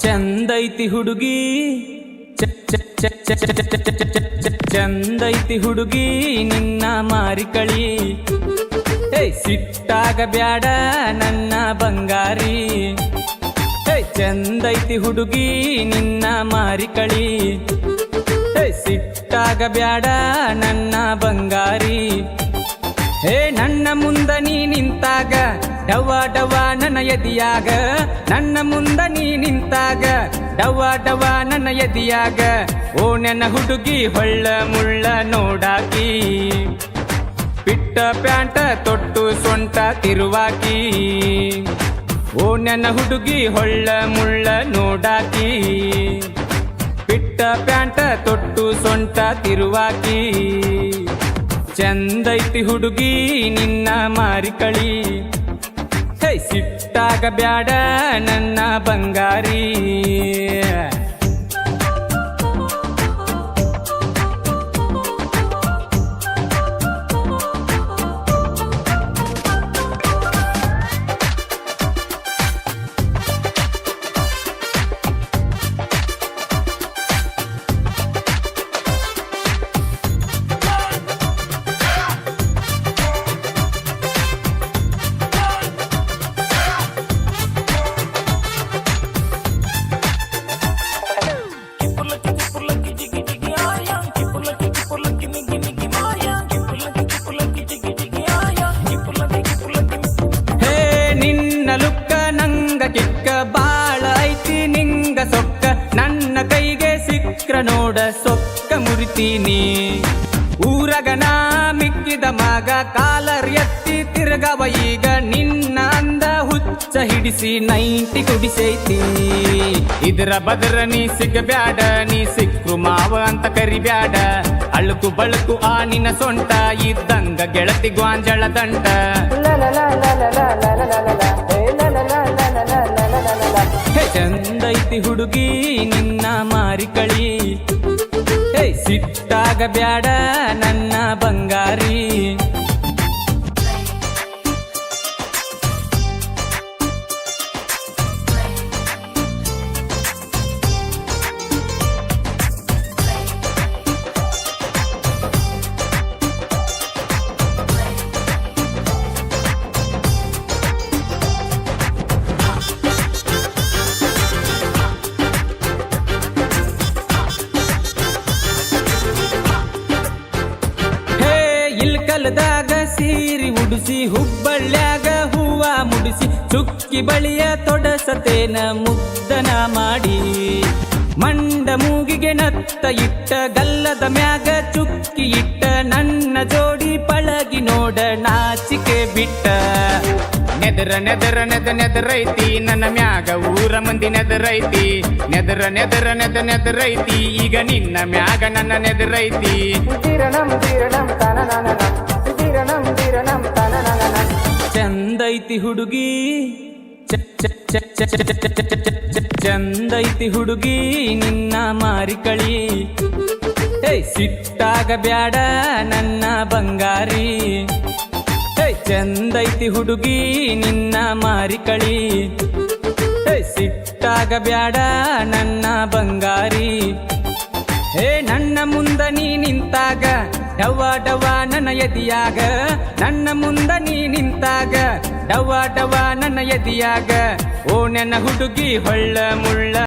ಚಂದೈತಿ ಹುಡುಗಿ ಚಂದೈತಿ ಹುಡುಗಿ ನಿನ್ನ ಮಾರಿಕಳಿ ಸಿಟ್ಟಾಗ ಬ್ಯಾಡ ನನ್ನ ಬಂಗಾರಿ ಚಂದೈತಿ ಹುಡುಗಿ ನಿನ್ನ ಮಾರಿಕಳಿ ಸಿಟ್ಟಾಗ ಬ್ಯಾಡ ನನ್ನ ಬಂಗಾರಿ ನನ್ನ ಮುಂದ ನೀ ನಿಂತಾಗ ಡವ ಡವ ನನ್ನ ಎದಿಯಾಗ ನನ್ನ ಮುಂದ ನೀ ನಿಂತಾಗ ಡವ ಡವ ನನ್ನ ಎದಿಯಾಗ ಓ ನನ್ನ ಹುಡುಗಿ ಹೊಳ್ಳ ಮುಳ್ಳ ನೋಡಾಕಿ ಪಿಟ್ಟ ಪ್ಯಾಂಟ ತೊಟ್ಟು ಸೊಂಟ ತಿರುವಾಕಿ ಓ ನನ್ನ ಹುಡುಗಿ ಹೊಳ್ಳ ಮುಳ್ಳ ನೋಡಾಕಿ ಪಿಟ್ಟ ಪ್ಯಾಂಟ ತೊಟ್ಟು ಸೊಂಟ ತಿರುವಾಕಿ ಚಂದೈತಿ ಹುಡುಗಿ ನಿನ್ನ ಮಾರಿಕಳಿ ಸಿಟ್ಟಾಗ ಬ್ಯಾಡ ನನ್ನ ಬಂಗಾರಿ ಲುಕ್ಕ ನಂಗ ಕಿಕ್ಕ ಬಾಳ ಐತಿ ನಿಂಗ ಸೊಕ್ಕ ನನ್ನ ಕೈಗೆ ಸಿಕ್ರ ನೋಡ ಸೊಕ್ಕ ಮುರಿತೀನಿ ಊರಗನ ಮಿಕ್ಕಿದ ಮಗ ಕಾಲರ್ ಎತ್ತಿ ತಿರ್ಗವ ಈಗ ನಿನ್ನ ಅಂದ ಹುಚ್ಚ ಹಿಡಿಸಿ 90 ಕುಡಿಸೈತಿ ಇದರ ಬದರ ನೀ ಸಿಗಬ್ಯಾಡ ನೀ ಸಿಕ್ರು ಮಾವ ಅಂತ ಕರಿಬ್ಯಾಡ ಅಳುಕು ಬಳುಕು ಆ ನಿನ್ನ ಸೊಂಟ ಇದ್ದಂಗ ಗೆಳತಿ ಗ್ವಾಂಜಳ ದಂಟ ಚಂದೈತಿ ಹುಡುಗಿ ನಿನ್ನ ಮಾರಿಕಳಿ ಸಿಟ್ಟಾಗ ಬ್ಯಾಡ ನನ್ನ ಬಂಗಾರಿ ಇಲ್ಕಲದಾಗ ಸೀರಿ ಉಡಿಸಿ ಹುಬ್ಬಳ್ಳ್ಯಾಗ ಹೂವ ಮುಡಿಸಿ ಚುಕ್ಕಿ ಬಳಿಯ ತೊಡಸತೇನ ಮುಗ್ದನ ಮಾಡಿ ಮಂಡ ಮೂಗಿಗೆ ನತ್ತ ಇಟ್ಟ ಗಲ್ಲದ ಮ್ಯಾಗ ಚುಕ್ಕಿ ಇಟ್ಟ ನನ್ನ ಜೋಡಿ ಪಳಗಿ ನೋಡ ನಾಚಿಕೆ ಬಿಟ್ಟ ನೆದರ ನೆದರ ನೆದರೈತಿ ನನ್ನ ಮ್ಯಾಗ ಊರ ಮಂದಿ ನೆದರೈತಿ ನೆದರ ನೆದರ ನೆದರೈತಿ ಈಗ ನಿನ್ನ ಮ್ಯಾಗ ನನ್ನ ನೆದರೈತಿ ಚಂದೈತಿ ಹುಡುಗಿ ಚಂದೈತಿ ಹುಡುಗಿ ನಿನ್ನ ಮಾರಿಕಳಿ ಸಿಟ್ಟಾಗ ಬ್ಯಾಡ ನನ್ನ ಬಂಗಾರಿ ಚಂದೈತಿ ಹುಡುಗಿ ನಿನ್ನ ಮಾರಿಕಳಿ ಸಿಟ್ಟಾಗ ಬ್ಯಾಡ ನನ್ನ ಬಂಗಾರಿ ನನ್ನ ಮುಂದ ನೀ ನಿಂತಾಗ ಡವ ಡವ ನನ್ನ ಎದಿಯಾಗ ನನ್ನ ಮುಂದ ನೀ ನಿಂತಾಗ ಡವ ಡವ ನನ್ನ ಎದಿಯಾಗ ಓ ನನ್ನ ಹುಡುಗಿ ಹೊಳ್ಳ ಮುಳ್ಳ